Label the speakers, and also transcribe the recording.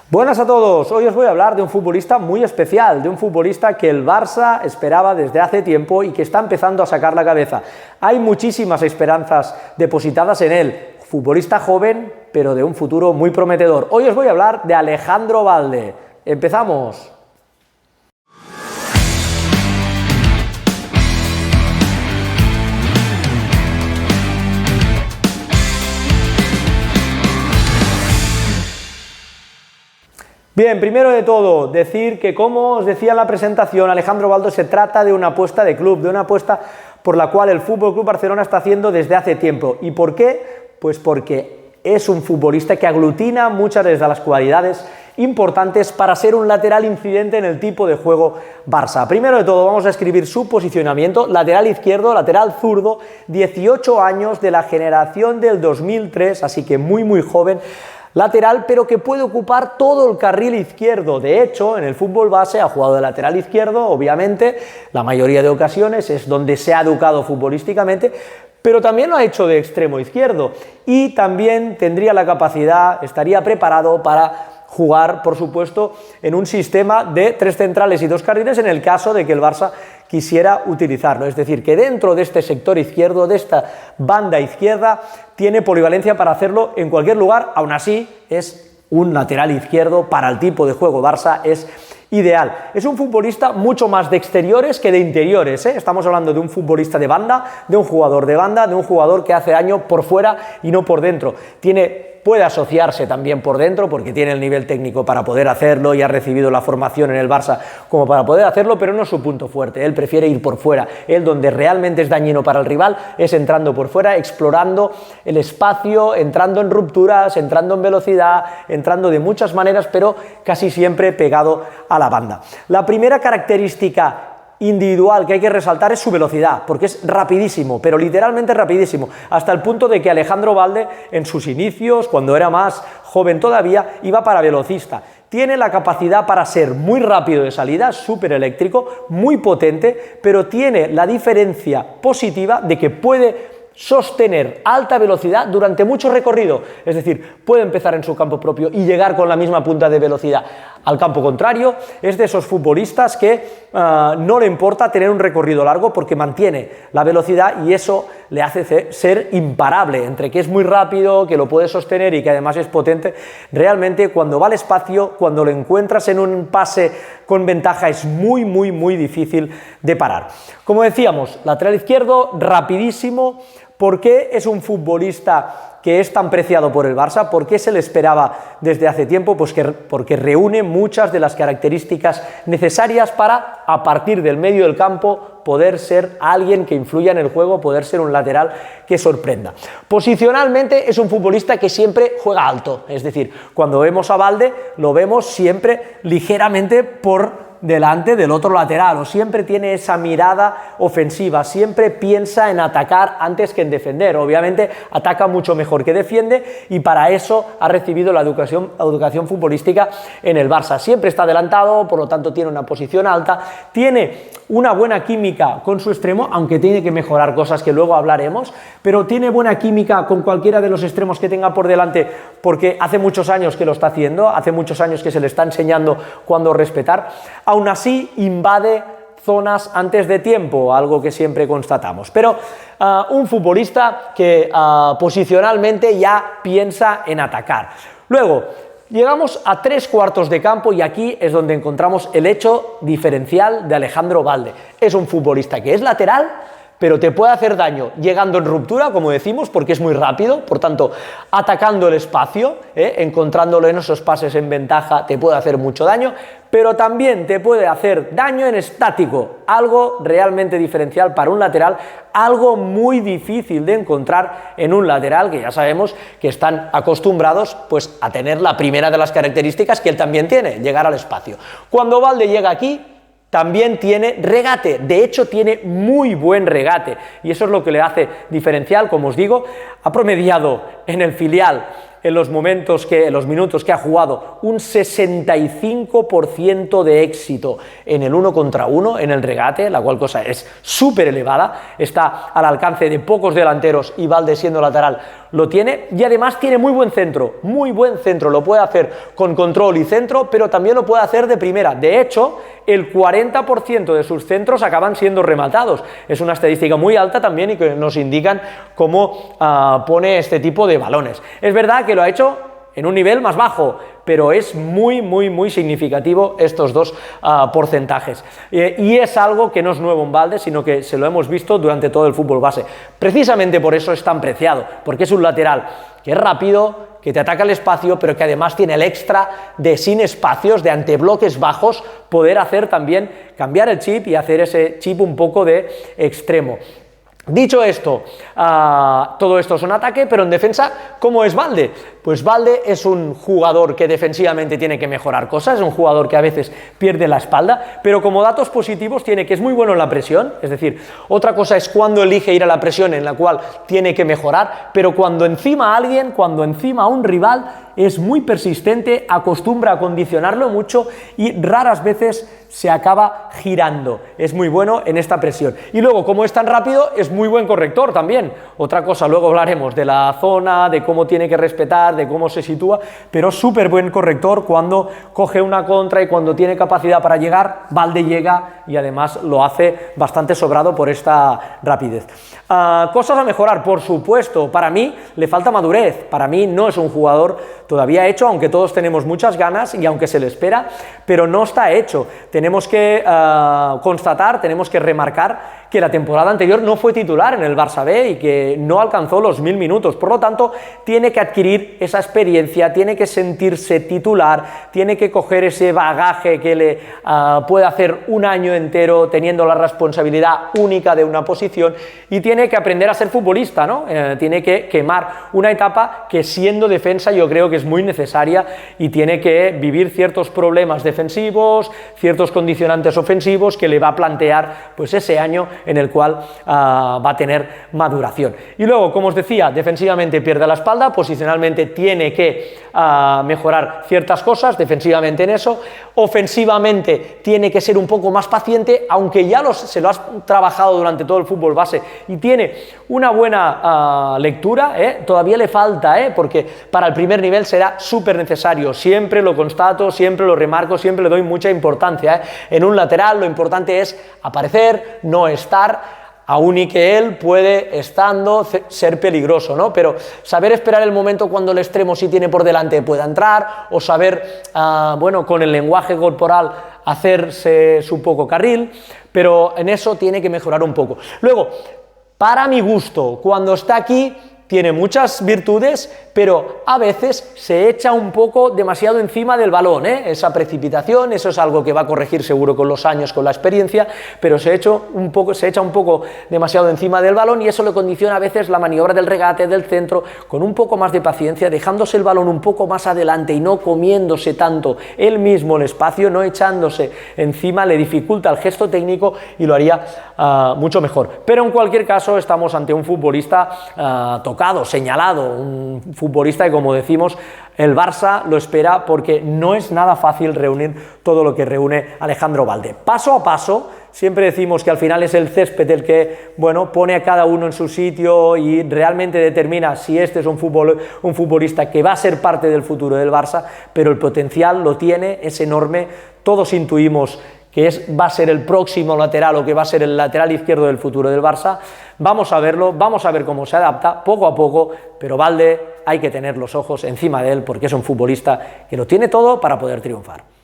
Speaker 1: Buenas a todos, hoy os voy a hablar de un futbolista muy especial, de un futbolista que el Barça esperaba desde hace tiempo y que está empezando a sacar la cabeza. Hay muchísimas esperanzas depositadas en él, futbolista joven, pero de un futuro muy prometedor. Hoy os voy a hablar de Alejandro Balde. ¡Empezamos! Bien, primero de todo, decir que, como os decía en la presentación, Alejandro Balde se trata de una apuesta de club, de una apuesta por la cual el FC Barcelona está haciendo desde hace tiempo. ¿Y por qué? Pues porque es un futbolista que aglutina muchas de las cualidades importantes para ser un lateral incidente en el tipo de juego Barça. Primero de todo, vamos a escribir su posicionamiento: lateral izquierdo, lateral zurdo, 18 años, de la generación del 2003, así que muy joven. Lateral, pero que puede ocupar todo el carril izquierdo. De hecho, en el fútbol base ha jugado de lateral izquierdo, obviamente, la mayoría de ocasiones es donde se ha educado futbolísticamente, pero también lo ha hecho de extremo izquierdo y también tendría la capacidad, estaría preparado para jugar, por supuesto, en un sistema de 3 centrales y 2 carriles en el caso de que el Barça quisiera utilizarlo. Es decir, que dentro de este sector izquierdo, de esta banda izquierda, tiene polivalencia para hacerlo en cualquier lugar. Aún así, es un lateral izquierdo para el tipo de juego Barça, es ideal. Es un futbolista mucho más de exteriores que de interiores, ¿eh? Estamos hablando de un futbolista de banda, de un jugador de banda, de un jugador que hace daño por fuera y no por dentro. Puede asociarse también por dentro porque tiene el nivel técnico para poder hacerlo y ha recibido la formación en el Barça como para poder hacerlo, pero no es su punto fuerte. Él prefiere ir por fuera. Él, donde realmente es dañino para el rival, es entrando por fuera, explorando el espacio, entrando en rupturas, entrando en velocidad, entrando de muchas maneras, pero casi siempre pegado a la banda. La primera característica individual que hay que resaltar es su velocidad, porque es rapidísimo, pero literalmente rapidísimo, hasta el punto de que Alejandro Balde, en sus inicios, cuando era más joven todavía, iba para velocista. Tiene la capacidad para ser muy rápido de salida, súper eléctrico, muy potente, pero tiene la diferencia positiva de que puede sostener alta velocidad durante mucho recorrido, es decir, puede empezar en su campo propio y llegar con la misma punta de velocidad al campo contrario. Es de esos futbolistas que no le importa tener un recorrido largo porque mantiene la velocidad y eso le hace ser imparable, entre que es muy rápido, que lo puede sostener y que además es potente. Realmente, cuando va al espacio, cuando lo encuentras en un pase con ventaja, es muy difícil de parar. Como decíamos, lateral izquierdo, rapidísimo. ¿Por qué es un futbolista que es tan preciado por el Barça? ¿Por qué se le esperaba desde hace tiempo? Pues porque reúne muchas de las características necesarias para, a partir del medio del campo, poder ser alguien que influya en el juego, poder ser un lateral que sorprenda. Posicionalmente es un futbolista que siempre juega alto, es decir, cuando vemos a Balde lo vemos siempre ligeramente por delante del otro lateral, o siempre tiene esa mirada ofensiva, siempre piensa en atacar antes que en defender. Obviamente ataca mucho mejor que defiende y para eso ha recibido la educación futbolística en el Barça. Siempre está adelantado, por lo tanto tiene una posición alta, tiene una buena química con su extremo, aunque tiene que mejorar cosas que luego hablaremos, pero tiene buena química con cualquiera de los extremos que tenga por delante porque hace muchos años que lo está haciendo, hace muchos años que se le está enseñando cuándo respetar. Aún así, invade zonas antes de tiempo, algo que siempre constatamos. Pero un futbolista que posicionalmente ya piensa en atacar. Luego, llegamos a 3/4 de campo y aquí es donde encontramos el hecho diferencial de Alejandro Balde. Es un futbolista que es lateral, pero te puede hacer daño llegando en ruptura, como decimos, porque es muy rápido, por tanto, atacando el espacio, encontrándolo en esos pases en ventaja, te puede hacer mucho daño, pero también te puede hacer daño en estático, algo realmente diferencial para un lateral, algo muy difícil de encontrar en un lateral, que ya sabemos que están acostumbrados pues, a tener la primera de las características que él también tiene, llegar al espacio. Cuando Balde llega aquí, también tiene regate, de hecho tiene muy buen regate y eso es lo que le hace diferencial. Como os digo, ha promediado en el filial en los minutos que ha jugado, un 65% de éxito en el 1 contra 1, en el regate, la cual cosa es súper elevada, está al alcance de pocos delanteros y Balde, siendo lateral, lo tiene, y además tiene muy buen centro, lo puede hacer con control y centro, pero también lo puede hacer de primera. De hecho, el 40% de sus centros acaban siendo rematados. Es una estadística muy alta también y que nos indican cómo pone este tipo de balones. Es verdad que lo ha hecho en un nivel más bajo, pero es muy significativo estos dos porcentajes. Y es algo que no es nuevo en Balde, sino que se lo hemos visto durante todo el fútbol base. Precisamente por eso es tan preciado, porque es un lateral que es rápido, que te ataca el espacio, pero que además tiene el extra de, sin espacios, de ante bloques bajos, poder hacer también, cambiar el chip y hacer ese chip un poco de extremo. Dicho esto, todo esto es un ataque, pero en defensa, ¿cómo es Balde? Pues Balde es un jugador que defensivamente tiene que mejorar cosas, es un jugador que a veces pierde la espalda, pero como datos positivos tiene que es muy bueno en la presión, es decir, otra cosa es cuando elige ir a la presión, en la cual tiene que mejorar, pero cuando encima a alguien, cuando encima a un rival, es muy persistente, acostumbra a condicionarlo mucho y raras veces se acaba girando. Es muy bueno en esta presión. Y luego, como es tan rápido, es muy buen corrector también. Otra cosa, luego hablaremos de la zona, de cómo tiene que respetar, de cómo se sitúa, pero súper buen corrector cuando coge una contra y cuando tiene capacidad para llegar, Balde llega y además lo hace bastante sobrado por esta rapidez. Cosas a mejorar, por supuesto. Para mí le falta madurez. Para mí no es un jugador todavía hecho, aunque todos tenemos muchas ganas y aunque se le espera, pero no está hecho. Tenemos que constatar, tenemos que remarcar que la temporada anterior no fue titular en el Barça B y que no alcanzó los 1000 minutos, por lo tanto tiene que adquirir esa experiencia, tiene que sentirse titular, tiene que coger ese bagaje que le puede hacer un año entero teniendo la responsabilidad única de una posición y tiene que aprender a ser futbolista, ¿no? Tiene que quemar una etapa que siendo defensa yo creo que es muy necesaria y tiene que vivir ciertos problemas defensivos, ciertos condicionantes ofensivos que le va a plantear pues ese año en el cual va a tener maduración. Y luego, como os decía, defensivamente pierde la espalda, posicionalmente tiene que mejorar ciertas cosas, defensivamente en eso, ofensivamente tiene que ser un poco más paciente, aunque ya se lo has trabajado durante todo el fútbol base y tiene una buena lectura, todavía le falta, porque para el primer nivel será súper necesario, siempre lo constato, siempre lo remarco, siempre le doy mucha importancia, en un lateral lo importante es aparecer, no estar, aún y que él puede, estando, ser peligroso, ¿no? Pero saber esperar el momento cuando el extremo, si tiene por delante, pueda entrar, o saber, bueno, con el lenguaje corporal hacerse su poco carril, pero en eso tiene que mejorar un poco. Luego, para mi gusto, cuando está aquí, tiene muchas virtudes, pero a veces se echa un poco demasiado encima del balón, esa precipitación, eso es algo que va a corregir seguro con los años, con la experiencia, pero se echa un poco demasiado encima del balón y eso le condiciona a veces la maniobra del regate, del centro, con un poco más de paciencia, dejándose el balón un poco más adelante y no comiéndose tanto él mismo el espacio, no echándose encima, le dificulta el gesto técnico y lo haría mucho mejor. Pero en cualquier caso estamos ante un futbolista tocado, señalado, un futbolista que, como decimos, el Barça lo espera porque no es nada fácil reunir todo lo que reúne Alejandro Balde. Paso a paso, siempre decimos que al final es el césped el que, bueno, pone a cada uno en su sitio y realmente determina si este es un futbolista que va a ser parte del futuro del Barça, pero el potencial lo tiene, es enorme, todos intuimos que va a ser el próximo lateral o que va a ser el lateral izquierdo del futuro del Barça. Vamos a verlo, vamos a ver cómo se adapta poco a poco, pero Balde hay que tener los ojos encima de él porque es un futbolista que lo tiene todo para poder triunfar.